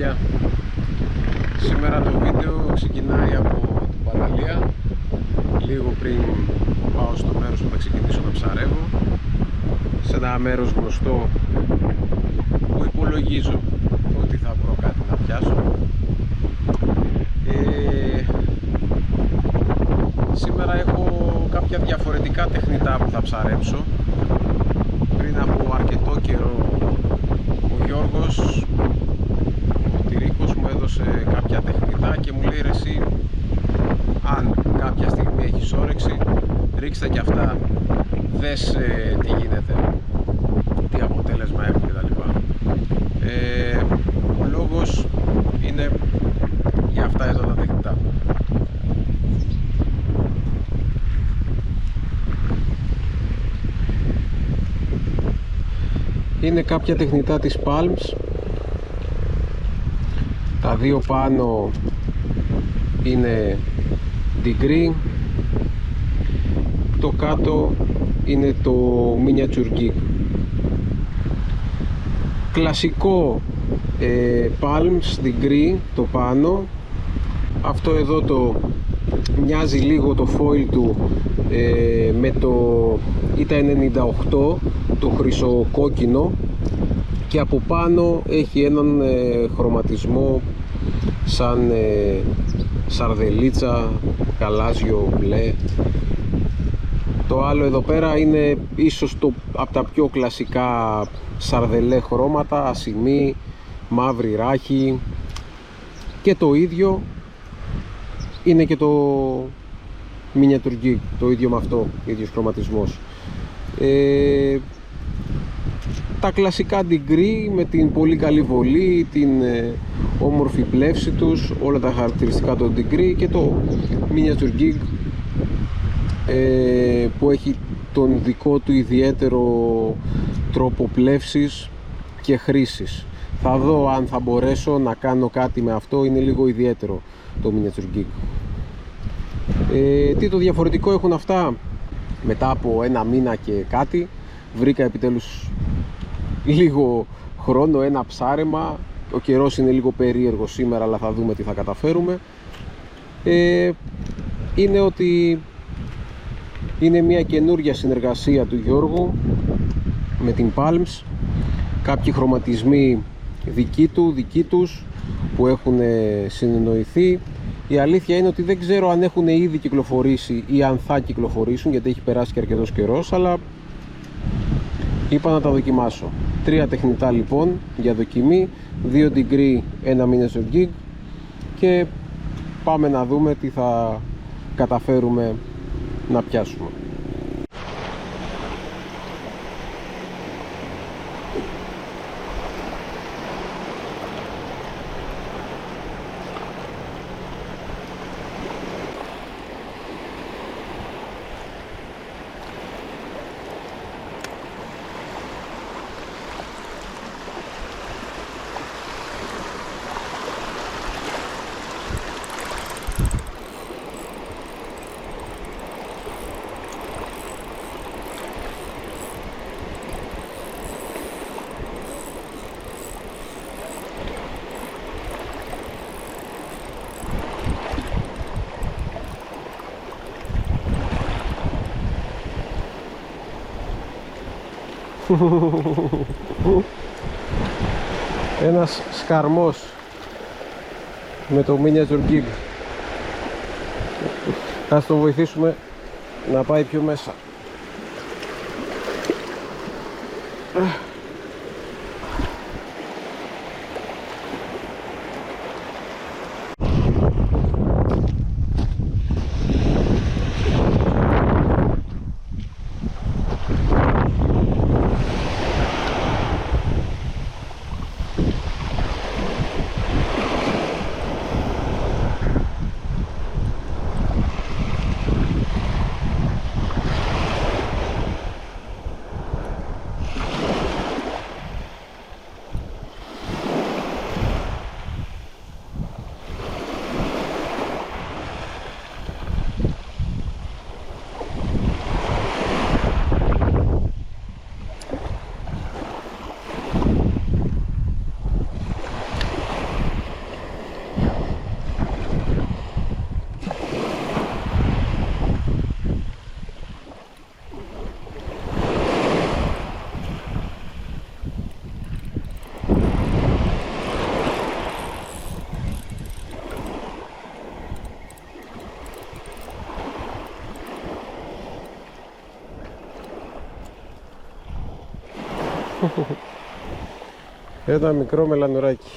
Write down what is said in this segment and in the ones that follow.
παιδιά, σήμερα το βίντεο ξεκινάει από την παραλία, λίγο πριν πάω στο μέρος που θα ξεκινήσω να ψαρεύω, σε ένα μέρος γνωστό που υπολογίζω ότι θα βρω κάτι να πιάσω. Σήμερα έχω κάποια διαφορετικά τεχνητά που θα ψαρέψω. Πριν από αρκετό καιρό ο Γιώργος, ο Τυρίκος, μου έδωσε κάποια τεχνητά και μου λέει: ρε εσύ, αν κάποια στιγμή έχεις όρεξη, ρίξτε και αυτά, δες τι γίνεται, τι αποτέλεσμα έχουν κτλ. Ο λόγος είναι για αυτά εδώ τα τεχνητά. Είναι κάποια τεχνητά της Palms. Τα δύο πάνω είναι Degree, το κάτω είναι το Miniature Gig. Κλασικό Palms Degree το πάνω. Αυτό εδώ το μοιάζει λίγο το foil του με το ΙΤΑ 98, το χρυσοκόκκινο, και από πάνω έχει έναν χρωματισμό σαν σαρδελίτσα, γαλάζιο, μπλε. Το άλλο εδώ πέρα είναι ίσως από τα πιο κλασικά σαρδελέ χρώματα, ασημή, μαύρη ράχη, και το ίδιο είναι και το Miniature Gig, το ίδιο με αυτό, ίδιος χρωματισμός. Τα κλασικά Degree με την πολύ καλή βολή, την όμορφη πλεύση τους, όλα τα χαρακτηριστικά των Degree, και το Miniature Gig που έχει τον δικό του ιδιαίτερο τρόπο πλεύσης και χρήσης. Θα δω αν θα μπορέσω να κάνω κάτι με αυτό, είναι λίγο ιδιαίτερο το Miniature Gig. Τι το διαφορετικό έχουν αυτά? Μετά από ένα μήνα και κάτι βρήκα επιτέλους λίγο χρόνο, ένα ψάρεμα. Ο καιρός είναι λίγο περίεργος σήμερα, αλλά θα δούμε τι θα καταφέρουμε. Είναι ότι είναι μια καινούργια συνεργασία του Γιώργου με την Palms. Κάποιοι χρωματισμοί δικοί τους που έχουν συνεννοηθεί. Η αλήθεια είναι ότι δεν ξέρω αν έχουν ήδη κυκλοφορήσει ή αν θα κυκλοφορήσουν, γιατί έχει περάσει και αρκετός καιρός, αλλά είπα να τα δοκιμάσω. 3 τεχνητά λοιπόν για δοκιμή, 2 Degree, ένα Miniature Gig, και πάμε να δούμε τι θα καταφέρουμε να πιάσουμε. Ένας σκαρμός με το Miniature Gig. Θα τον βοηθήσουμε να πάει πιο μέσα. Ένα μικρό μελανουράκι.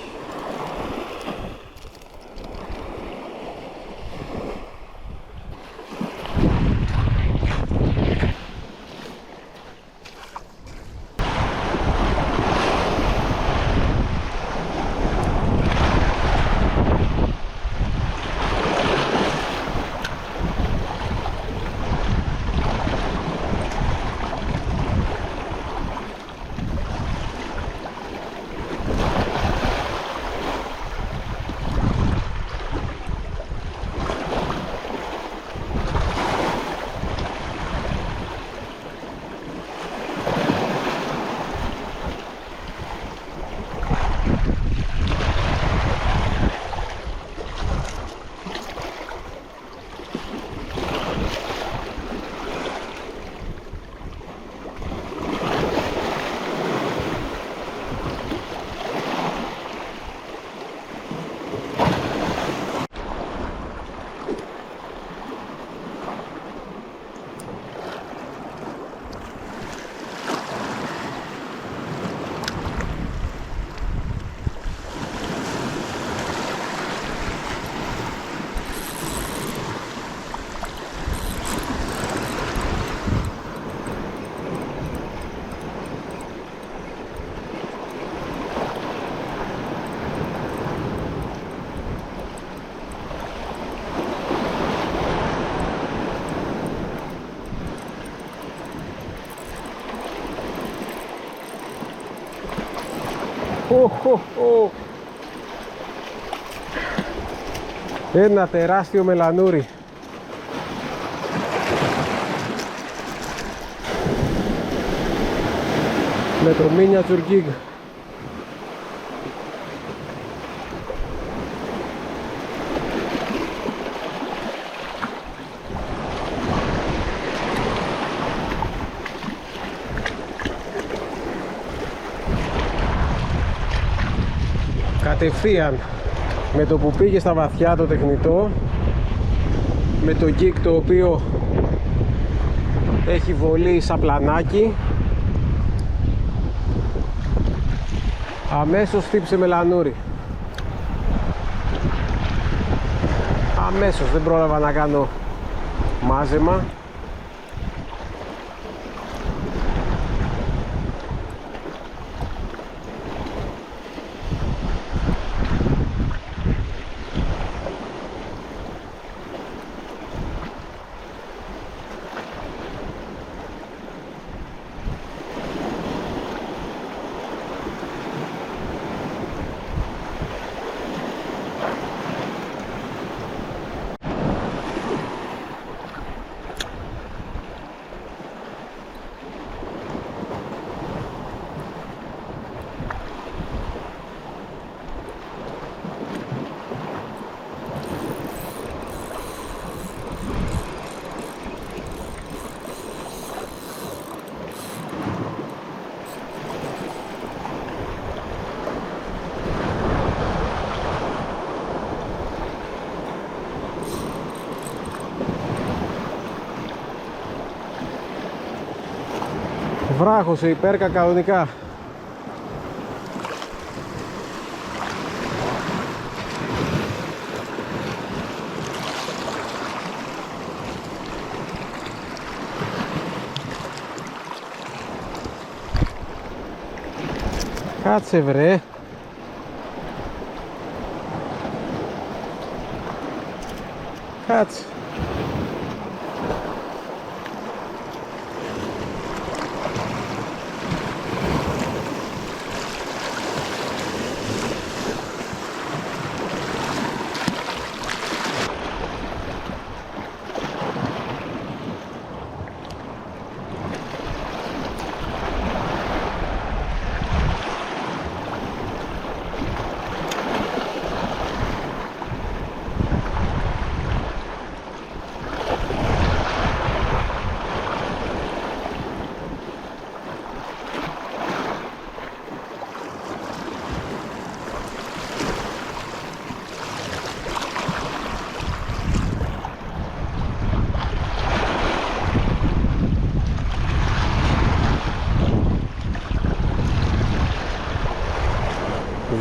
Ένα τεράστιο μελανούρι. Με το miniature gig. Κατευθείαν με το που πήγε στα βαθιά το τεχνητό, με το gig το οποίο έχει βολή σαν πλανάκι, αμέσως χτύπησε μελανούρι. Αμέσως, δεν πρόλαβα να κάνω μάζεμα. Βράχωσε η πέρκα κανονικά. Κάτσε βρε. Κάτσε.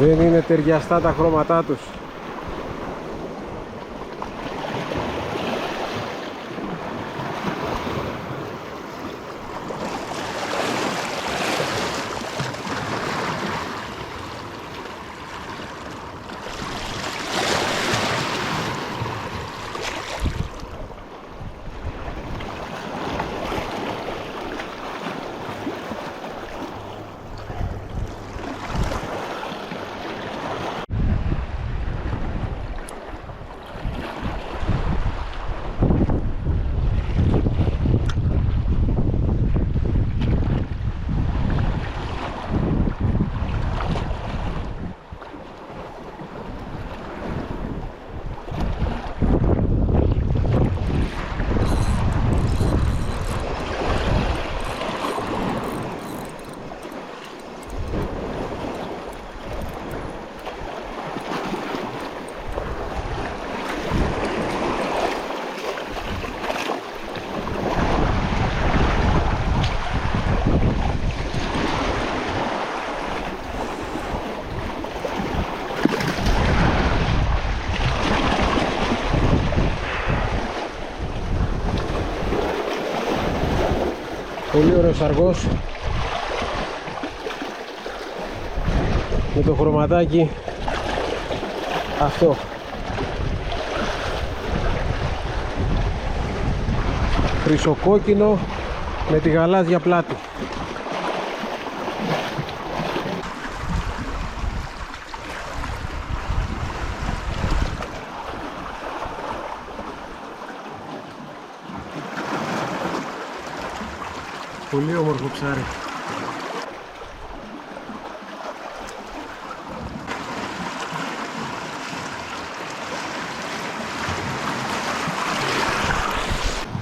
Δεν είναι ταιριαστά τα χρώματά τους. Πολύ ωραίος αργός με το χρωματάκι αυτό. Χρυσοκόκκινο με τη γαλάζια πλάτη. Πολύ όμορφο ψάρι.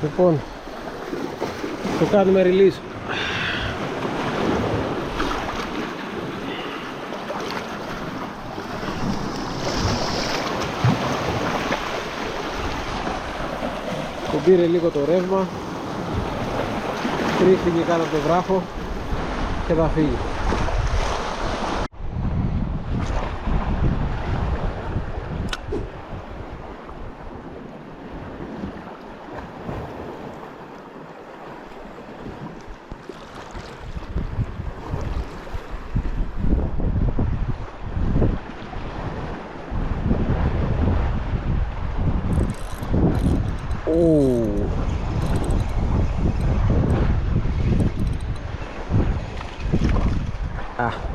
Λοιπόν, το κάνουμε release. Το πήρε λίγο το ρεύμα, κρύφτηκε κάτω από το βράχο και θα φύγει.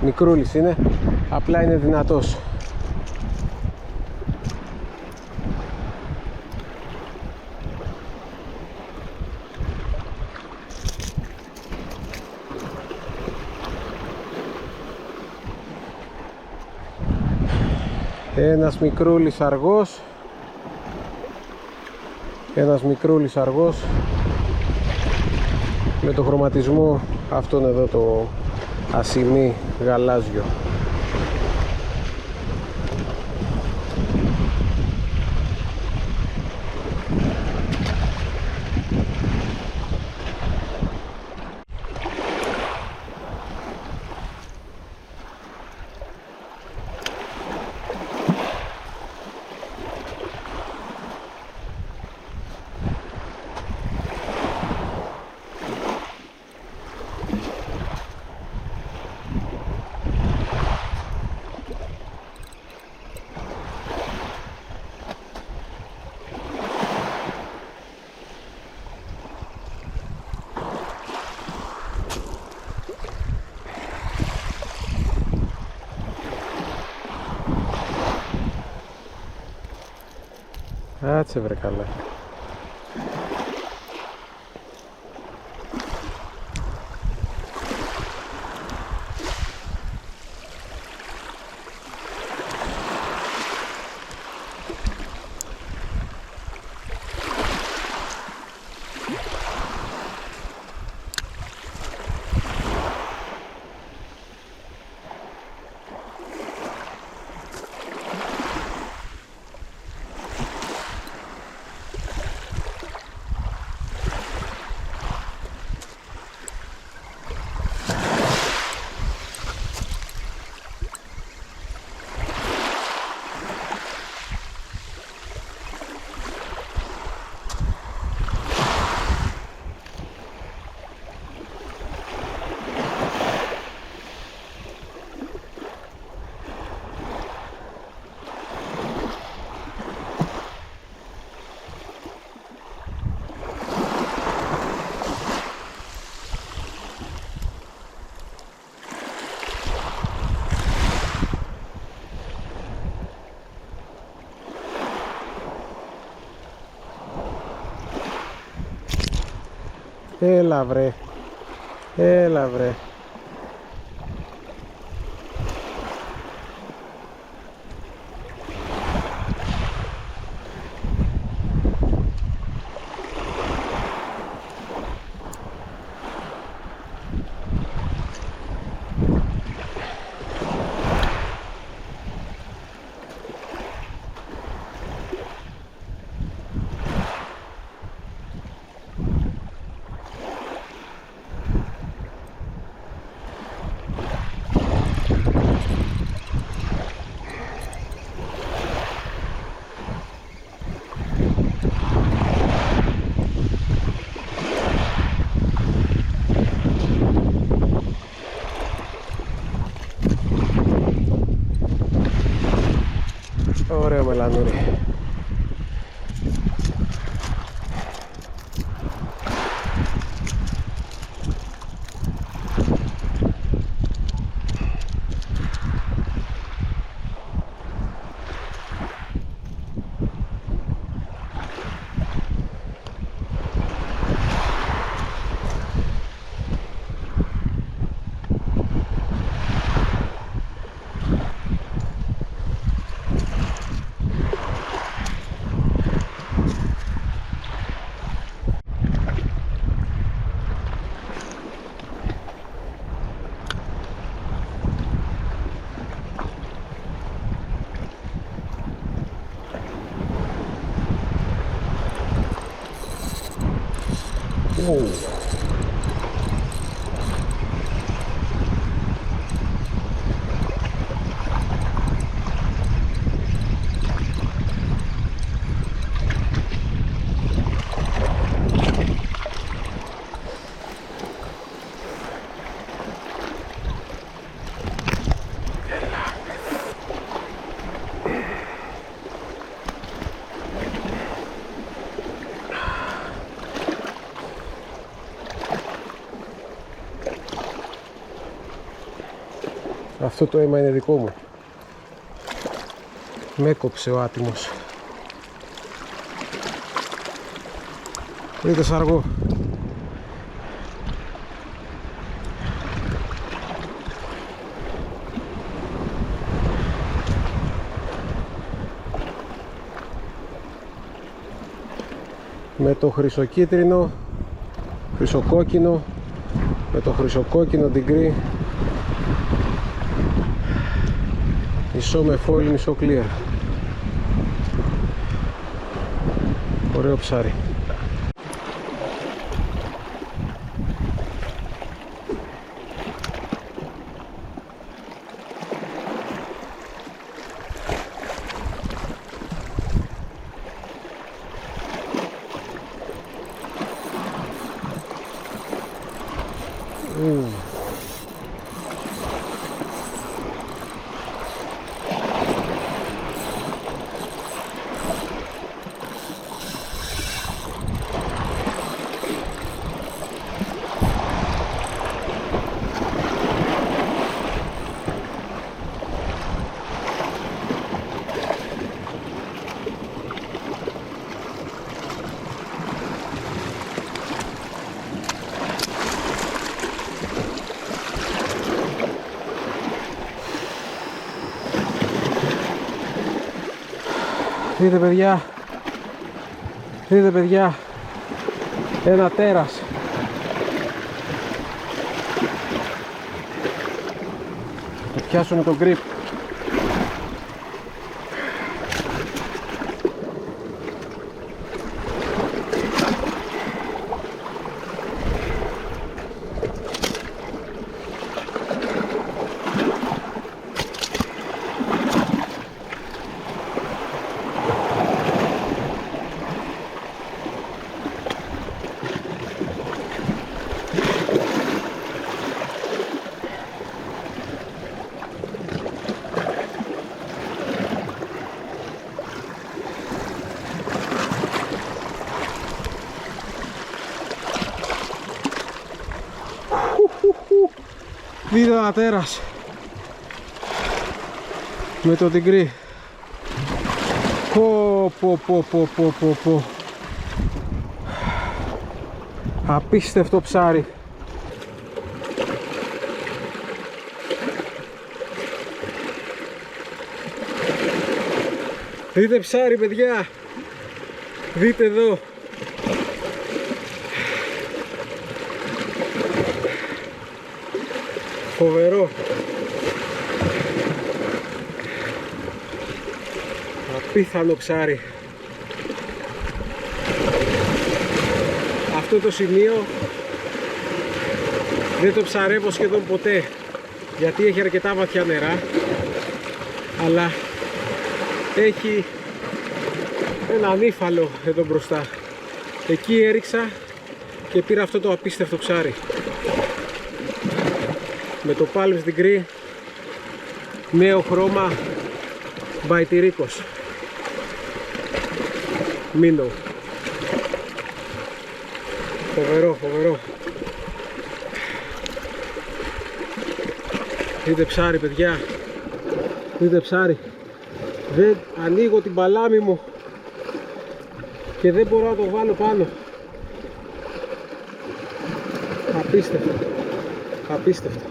Μικρούλης είναι, απλά είναι δυνατός. Ένας μικρούλης αργός, με το χρωματισμό αυτόν εδώ το ασημί γαλάζιο. Κάτσε βρε καλά. Έλα βρε. Έλα βρε. Ωραίο μελανούρι. Αυτό το αίμα είναι δικό μου. Με έκοψε ο άτιμος. Είδες αργό. Με το χρυσοκίτρινο, χρυσοκόκκινο, με το χρυσοκόκκινο τιγκρί. Μισό με φόιλ, μισό clear. Ωραίο ψάρι. Δείτε παιδιά, ένα τέρας. Θα πιάσουμε το grip. Δείτε ένα τέρας με το τιγκρί. Πω. Απίστευτο ψάρι. Δείτε ψάρι, παιδιά. Δείτε εδώ. Φοβερό. Απίθανο ψάρι. Αυτό το σημείο δεν το ψαρεύω σχεδόν ποτέ, γιατί έχει αρκετά βαθιά νερά, αλλά έχει ένα ανήφαλο εδώ μπροστά. Εκεί έριξα και πήρα αυτό το απίστευτο ψάρι με το Palms Degree νέο χρώμα Baityrikos Minnow. Φοβερό, φοβερό. Δείτε ψάρι, παιδιά. Δείτε ψάρι. Δεν ανοίγω την παλάμη μου και δεν μπορώ να το βάλω πάνω. Απίστευτο. Απίστευτο.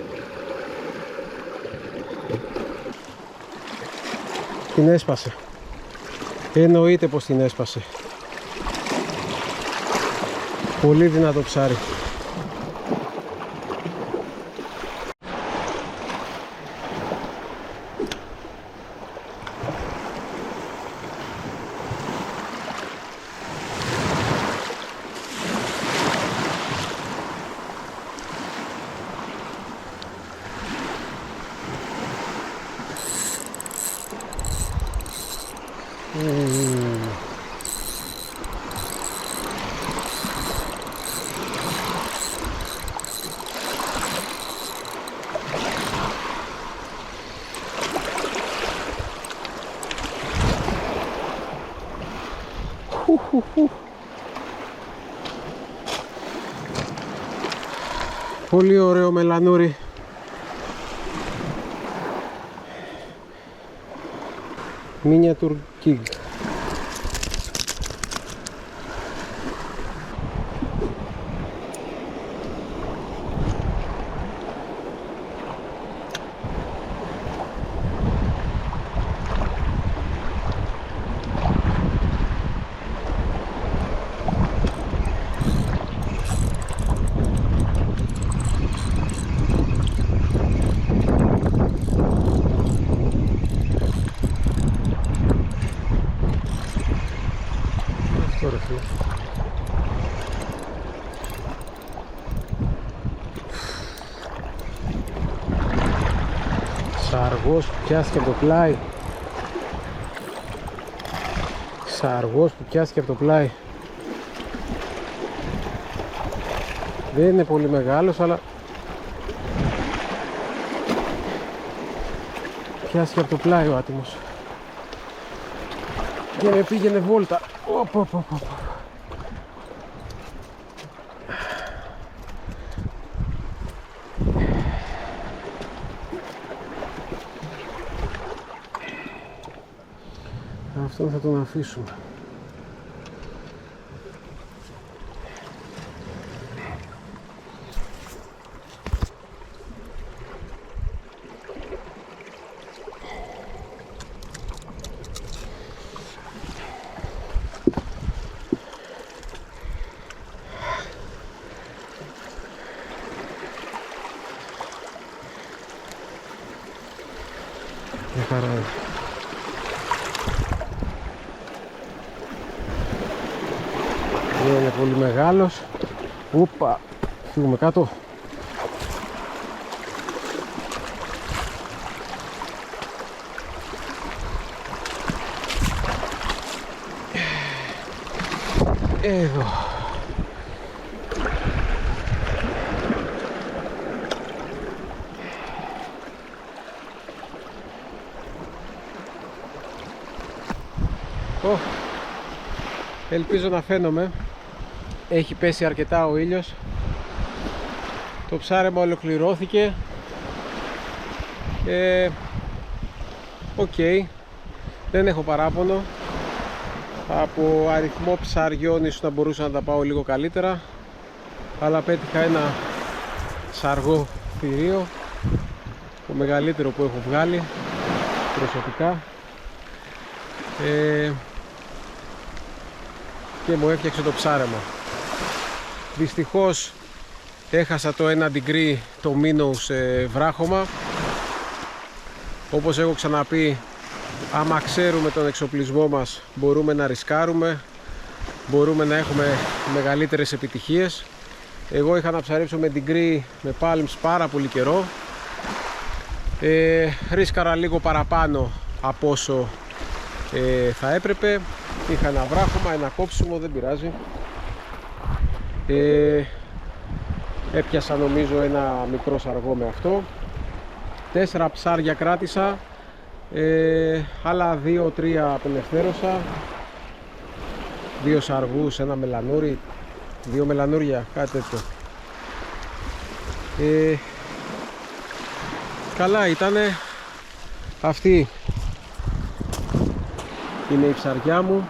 Την έσπασε. Εννοείται πως την έσπασε. Πολύ δυνατό ψάρι. Πολύ ωραίο μελανούρι. Miniature King. Σαργός που πιάστηκε από το πλάι. Σαργός που πιάστηκε από το πλάι. Δεν είναι πολύ μεγάλος, αλλά πιάστηκε από το πλάι ο άτιμος και με πήγαινε βόλτα. Αυτόν θα τον αφήσουμε. Μια χαρά. Δεν είναι πολύ μεγάλος. Ούπα, φύγουμε κάτω. Εδώ. Ελπίζω να φαίνομαι. Έχει πέσει αρκετά ο ήλιος. Το ψάρεμα ολοκληρώθηκε. Οκ. Δεν έχω παράπονο. Από αριθμό ψαριών ίσως να μπορούσα να τα πάω λίγο καλύτερα. αλλά πέτυχα ένα σαργό θηρίο, το μεγαλύτερο που έχω βγάλει προσωπικά, και μου έφτιαξε το ψάρεμα. Δυστυχώς έχασα το 1 degree το μήνο βράχωμα. Όπως έχω ξαναπεί, άμα ξέρουμε τον εξοπλισμό μας μπορούμε να ρισκάρουμε, μπορούμε να έχουμε μεγαλύτερες επιτυχίες. Εγώ είχα να ψαρέψω με degree, με palms πάρα πολύ καιρό. Ρίσκαρα λίγο παραπάνω από όσο θα έπρεπε. Είχα ένα βράχωμα, ένα κόψιμο, δεν πειράζει. Έπιασα νομίζω ένα μικρό σαργό με αυτό. 4 ψάρια κράτησα, άλλα 2-3 απελευθέρωσα. 2 σαργούς, ένα μελανούρι, 2 μελανούρια, κάτι τέτοιο. Καλά ήτανε. Αυτή είναι η ψαριά μου.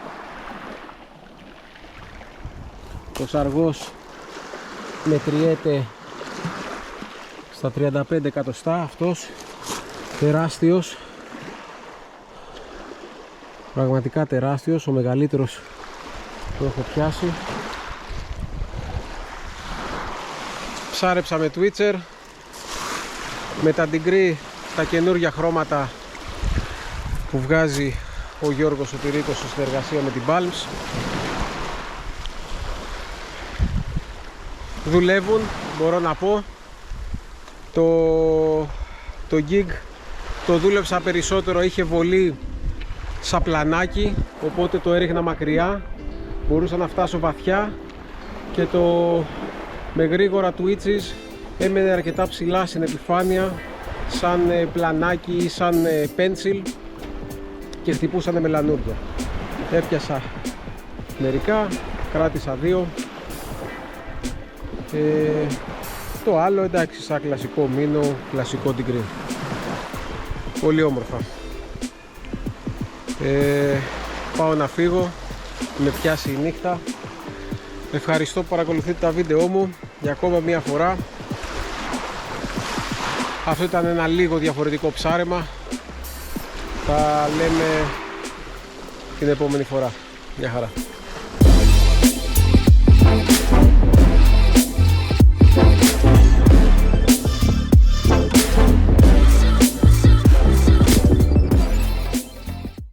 Ο σαργός μετριέται στα 35 εκατοστά, αυτός τεράστιος, πραγματικά τεράστιος, ο μεγαλύτερος που έχω πιάσει. Ψάρεψα με Twitcher, με τα degree, τα καινούργια χρώματα που βγάζει ο Γιώργος Σωτηρίκος σε συνεργασία με την Palms. Δουλεύουν, μπορώ να πω. Το gig το δούλεψα περισσότερο, είχε βολή σαν πλανάκι, οπότε το έριχνα μακριά, μπορούσα να φτάσω βαθιά και με γρήγορα twitches έμενε αρκετά ψηλά στην επιφάνεια, σαν πλανάκι ή σαν pencil, και χτυπούσανε μελανούρια. Έπιασα μερικά, κράτησα 2. Το άλλο εντάξει, σαν κλασικό μήνο, κλασικό degree. Πολύ όμορφα. Πάω να φύγω, με πιάσει η νύχτα. Ευχαριστώ που παρακολουθείτε τα βίντεό μου για ακόμα μια φορά. Αυτό ήταν ένα λίγο διαφορετικό ψάρεμα. Θα λέμε την επόμενη φορά. Γεια χαρά.